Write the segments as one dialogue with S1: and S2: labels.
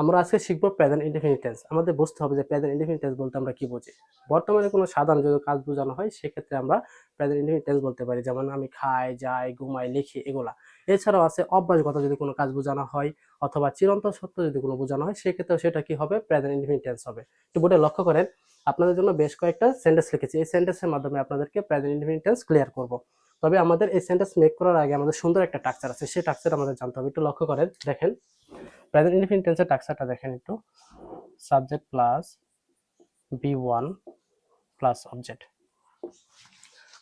S1: আমরা আজকে শিখবো প্রেজেন্ট ইনডেফিনিট টেন্স। আমাদের বুঝতে হবে যে প্রেজেন্ট ইনডেফিনিট টেন্স বলতে আমরা কি বুঝি। বর্তমানে কোনো সাধারণ যদি কাজ বোঝানো হয় সেক্ষেত্রে আমরা প্রেজেন্ট ইনডেফিনিট টেন্স বলতে পারি, যেমন আমি খাই, যাই, ঘুমাই, লিখি, এগুলা। এছাড়াও আছে অভ্যাসগত যদি কোনো কাজ বোঝানো হয় অথবা চিরন্তন সত্য যদি কোনো বোঝানো হয় সেক্ষেত্রে সেটা কি হবে, প্রেজেন্ট ইনডেফিনিট টেন্স হবে। একটু বোর্ডে লক্ষ্য করেন, আপনাদের জন্য বেশ কয়েকটা সেন্টেন্স লিখেছি। এই সেন্টেন্সের মাধ্যমে আপনাদেরকে প্রেজেন্ট ইনডেফিনিট টেন্স ক্লিয়ার করব। তবে আমাদের এই সেন্টেন্স মেক করার আগে আমাদের সুন্দর একটা স্ট্রাকচার আছে, সেই স্ট্রাকচার আমাদের জানতে হবে। একটু লক্ষ্য করেন, দেখেন প্রেজেন্ট ইনডেফিনিট টেন্সের স্ট্রাকচারটা দেখেন একটু। Subject plus B one plus object.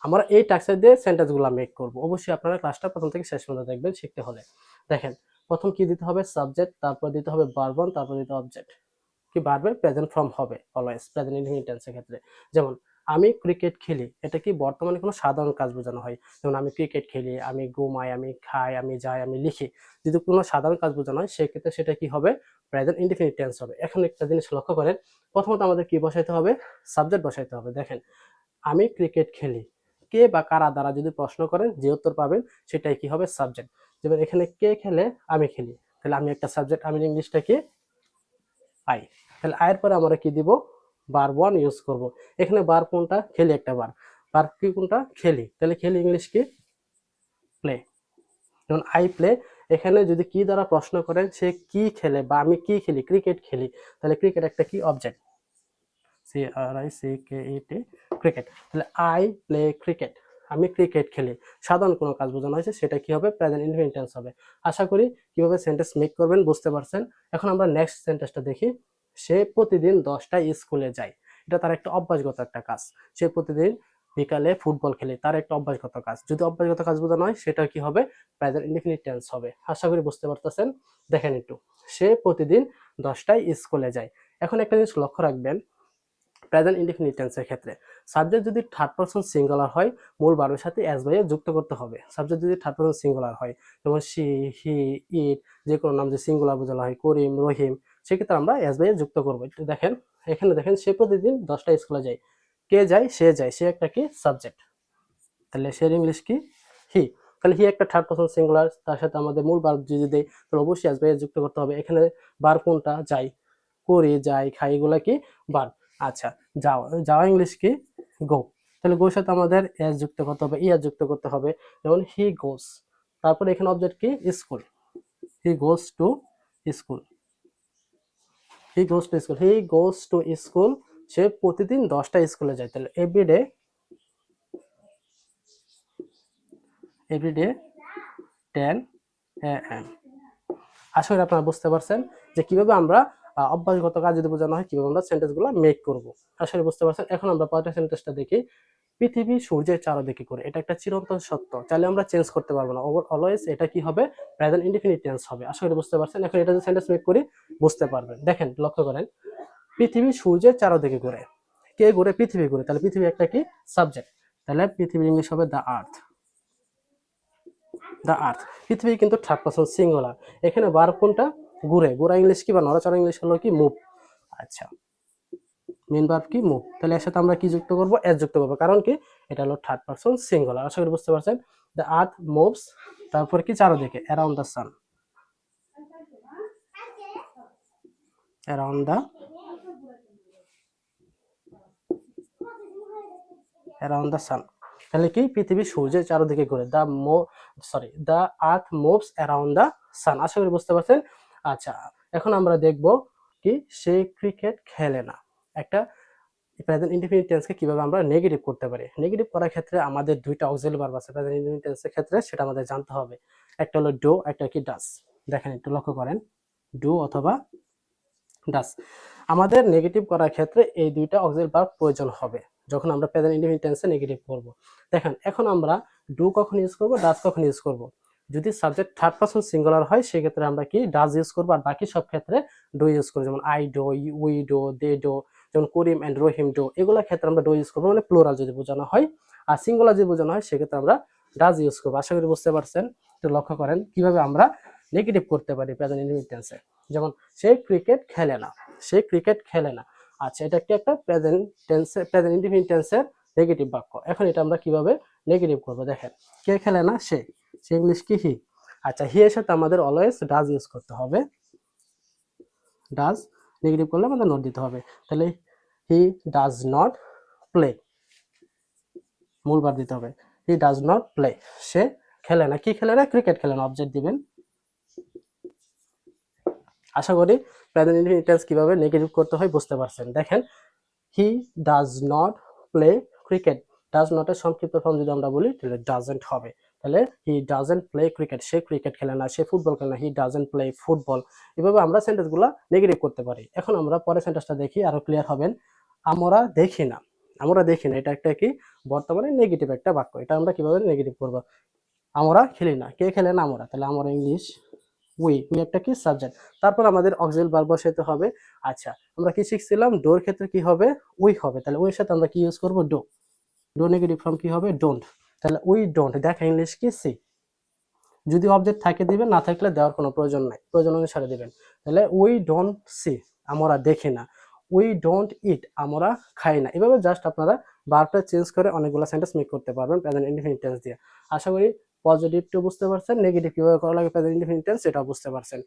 S1: আমরা এই স্ট্রাকচার দিয়ে সেন্টেন্সগুলো মেক করব। অবশ্যই আপনারা ক্লাসটা প্রথম থেকে শেষ পর্যন্ত দেখবেন শিখতে হলে। দেখেন প্রথম কি দিতে হবে, সাবজেক্ট, তারপর দিতে হবে ভার্ব, তারপর দিতে অবজেক্ট। কি ভার্বের প্রেজেন্ট ফর্ম হবে অলওয়েজ প্রেজেন্ট ইনডেফিনিট টেন্সের ক্ষেত্রে। যেমন আমি ক্রিকেট খেলি, এটা কি বর্তমানে কোনো সাধারণ কাজ বোঝানো হয়। যেমন আমি ক্রিকেট খেলি, আমি ঘুমাই, আমি খাই, আমি যাই, আমি লিখি। যদি কোনো সাধারণ কাজ বোঝানো হয় সেক্ষেত্রে সেটা কি হবে, প্রেজেন্ট ইনডেফিনিট টেন্স হবে। এখন একটা জিনিস লক্ষ্য করেন, প্রথমত আমাদের কি বসাইতে হবে, সাবজেক্ট বসাইতে হবে। দেখেন আমি ক্রিকেট খেলি, কে বা কারা দ্বারা যদি প্রশ্ন করেন যে উত্তর পাবেন সেটাই কি হবে, সাবজেক্ট। যেমন এখানে কে খেলে, আমি খেলি, তাহলে আমি একটা সাবজেক্ট, আমি ইংলিশটা কি, আই। তাহলে আয়ের পরে আমরা কি দিব, ভার্ব ওয়ান ইউজ করব। এখানে ভার্ব কোনটা, খেলি একটা ভার্ব কি কোনটা, খেলি, তাহলে খেলি ইংলিশ কি, প্লে। যেমন আই প্লে, এখানে যদি কি দ্বারা প্রশ্ন করেন সে কি খেলে বা আমি কি খেলি, ক্রিকেট খেলি, তাহলে ক্রিকেট একটা কি, অবজেক্ট। CRICKET, cricket. তাহলে আই প্লে ক্রিকেট, আমি ক্রিকেট খেলি। সাধারণ কোনো কাজ বোঝানো হয়েছে সেটা কি হবে, প্রেজেন্ট ইনডেফিনিট টেন্স হবে। আশা করি কিভাবে সেন্টেন্স মেক করবেন বুঝতে পারছেন। এখন আমরা নেক্সট সেন্টেন্সটা দেখি। সে প্রতিদিন 10টায় স্কুলে যায়, এটা তার একটা অভ্যাসগত একটা কাজ। সে প্রতিদিন বিকালে ফুটবল খেলে, তার একটা অভ্যাসগত কাজ। যদি অভ্যাসগত কাজ বোঝানো হয় সেটা কি হবে, প্রেজেন্ট ইনডেফিনিট টেন্স হবে। আশা করি বুঝতে পারতেছেন। দেখেন একটু, সে প্রতিদিন 10টায় স্কুলে যায়। এখন একটা জিনিস লক্ষ্য রাখবেন, প্রেজেন্ট ইনডেফিনিট টেন্সের ক্ষেত্রে সাবজেক্ট যদি থার্ড পারসন সিঙ্গুলার হয় মূল ভার্বের সাথে এস বাই যুক্ত করতে হবে। সাবজেক্ট যদি থার্ড পারসন সিঙ্গুলার হয়, যেমন সি, হি, ইট, যে কোনো নাম যে সিঙ্গুলার বোঝানো হয়, করিম, রহিম, সেক্ষেত্রে আমরা এস বাই যুক্ত করবো। একটু দেখেন এখানে, দেখেন সে প্রতিদিন 10টায় স্কুলে যায়, কে যায়, সে যায়, সে একটা কি, সাবজেক্ট। তাহলে সে ইংলিশ কি, হি। তাহলে হি একটা থার্ড পারসন সিঙ্গুলার, তার সাথে আমাদের মূল ভার্ব যদি দেয় তাহলে অবশ্যই এস বাই যুক্ত করতে হবে। এখানে ভার্ব কোনটা, যাই, করি, যাই, খাই, এগুলা কি, ভার্ব। আচ্ছা, যাওয়া, যাওয়া ইংলিশ কি, গো। তাহলে গোর সাথে আমাদের এস যুক্ত করতে হবে, ইয়ার যুক্ত করতে হবে। যেমন হি গোস, তারপরে এখানে অবজেক্ট কি, school. He goes to school, he goes to school, he goes to school. সে প্রতিদিন 10টায় স্কুলে যায়। তাহলে এভরিডে, এভরিডে 10 AM। আশা করি আপনারা বুঝতে পারছেন যে কিভাবে আমরা অভ্যাসগত কাজ যদি বোঝানো হয় কিভাবে আমরা সেন্টেন্সগুলো মেক করব। আশা করি বুঝতে পারছেন। এখন আমরা পরের সেন্টেন্সটা দেখি। পৃথিবী সূর্যের চারদিকে ঘুরে, এটা একটা চিরন্তন সত্য, চাইলে আমরা চেঞ্জ করতে পারবো না। অলওয়েজ এটা কি হবে, প্রেজেন্ট ইনডেফিনিট টেন্স হবে। আশা করি বুঝতে পারছেন। এখন এটা যদি সেন্টেন্স মেক করি বুঝতে পারবেন। দেখেন লক্ষ্য করেন, পৃথিবী সূর্যের চারদিকে ঘুরে, কে ঘুরে, পৃথিবী ঘুরে, তাহলে পৃথিবী একটা কি, সাবজেক্ট। তাহলে পৃথিবীর ইংলিশ হবে দ্য আর্থ, দ্য আর্থ। পৃথিবী কিন্তু থার্ড পারসন সিঙ্গুলার। এখানে ভার্ব কোনটা, ঘুরে, ঘোরা ইংলিশ কি বা নড়াচড়া ইংলিশ হলো কি, মুভ। আচ্ছা, মেন ভার্ব কি, মুভ। তাহলে এর সাথে আমরা কি যুক্ত করব, এস যুক্ত করবো, কারণ কি এটা হলো থার্ড পারসন সিঙ্গুলার। আশা করি বুঝতে পারছেন। দ্য আর্থ মুভস, তারপর কি, চারদিকে, around the sun, around the, around the sun. তাহলে কি, পৃথিবী সূর্যের চারদিকে ঘুরে, the earth moves around the sun. আশা করি বুঝতে পারছেন। আচ্ছা, এখন আমরা দেখব কি, সে ক্রিকেট খেলে না। একটা প্রেজেন্ট ইনডেফিনিট টেন্সকে কিভাবে আমরা নেগেটিভ করতে পারি। নেগেটিভ করার ক্ষেত্রে আমাদের দুইটা অক্সিলারি ভার্ব আছে প্রেজেন্ট ইনডেফিনিট টেন্সের ক্ষেত্রে, সেটা আমাদের জানতে হবে। একটা হলো ডু, একটা কি, ডাস। দেখেন একটু লক্ষ্য করেন, ডু অথবা ডাস। আমাদের নেগেটিভ করার ক্ষেত্রে এই দুইটা অক্সিলারি ভার্ব প্রয়োজন হবে যখন আমরা প্রেজেন্ট ইনডেফিনিট টেন্সে নেগেটিভ করব। দেখেন এখন আমরা ডু কখন ইউজ করব, ডাস কখন ইউজ করব। যদি সাবজেক্ট থার্ড পারসন সিঙ্গুলার হয় সেক্ষেত্রে আমরা কি, ডাজ ইউজ করবো, আর বাকি সব ক্ষেত্রে ডু ইউজ করবো। যেমন I do, we do, they do, যেমন করিম এন্ড রহিম ডো, এগুলো ক্ষেত্রে আমরা ডো ইউজ করবো, মানে প্লুরাল যদি বোঝানো হয়। আর সিঙ্গুলার যদি বোঝানো হয় সেক্ষেত্রে আমরা ডাজ ইউজ করবো। আশা করি বুঝতে পারছেন। একটু লক্ষ্য করেন কিভাবে আমরা নেগেটিভ করতে পারি প্রেজেন্ট ইনডেফিনিট টেন্সে। যেমন সে ক্রিকেট খেলে না, সে ক্রিকেট খেলে না। আচ্ছা, এটা কি একটা প্রেজেন্ট টেন্সে, প্রেজেন্ট ইনডেফিনিট টেন্সের নেগেটিভ বাক্য। এখন এটা আমরা কিভাবে নেগেটিভ করবো, দেখেন কে খেলে না, সে, সে ইংলিশ কি, হি। আচ্ছা, হি এর সাথে আমাদের অলওয়েজ ডাজ ইউজ করতে হবে, ডাজ নেগেটিভ করলে আমাদের নট দিতে হবে। তাহলে হি ডাজ নট প্লে, মূল ভার্ব দিতে হবে। হি ডাজ নট প্লে, সে খেলে না। কি খেলে না? ক্রিকেট খেলে না। অবজেক্ট দিবেন। আশা করি প্রেজেন্ট ইনডিফিনিট টেন্স কিভাবে নেগেটিভ করতে হয় বুঝতে পারছেন। দেখেন, he does not play cricket, does নটের সংক্ষিপ্ত ফর্ম যদি আমরা বলি তাহলে ডাজেন্ট হবে। তাহলে হি ডাজেন্ট প্লে ক্রিকেট, সে ক্রিকেট খেলে না, সে ফুটবল খেলে না, হি ডাজেন্ট প্লে ফুটবল। এভাবে আমরা সেন্টেন্সগুলো নেগেটিভ করতে পারি। এখন আমরা পরের সেন্টেন্সটা দেখি, আরো ক্লিয়ার হবেন। আমরা দেখি না, আমরা দেখি না, এটা একটা কি বর্তমানে নেগেটিভ একটা বাক্য। এটা আমরা কিভাবে নেগেটিভ করব? আমরা খেলি না, কে খেলে না? আমরা। তাহলে আমরা ইংলিশ উই একটা কি সাবজেক্ট, তারপর আমাদের অক্সিলারি ভার্ব বসাইতে হবে। আচ্ছা, আমরা কি শিখছিলাম? ডোর ক্ষেত্রে কি হবে? উই হবে। তাহলে উই এর সাথে আমরা কি ইউজ করব? ডো। ডো নেগেটিভ ফর্ম কি হবে? ডোন্ট। তাহলে উই ডোন্ট, দেখা ইংলিশ কি সি। যদি অবজেক্ট থাকে দিবেন, না থাকলে দেওয়ার কোনো প্রয়োজন নাই, প্রয়োজন অনুসারে দিবেন। তাহলে উই ডোন্ট সি, আমরা দেখি না। উই ডোন্ট ইট, আমরা খাই না। এভাবে জাস্ট আপনারা ভার্বটা চেঞ্জ করে অনেকগুলো সেন্টেন্স মেক করতে পারবেন প্রেজেন্ট ইনডিফিনিট টেন্স দিয়ে। আশা করি পজিটিভ টু বুঝতে পারছেন, নেগেটিভ কিভাবে করা লাগে প্রেজেন্ট ইনডিফিনিট টেন্স সেটাও বুঝতে পারছেন।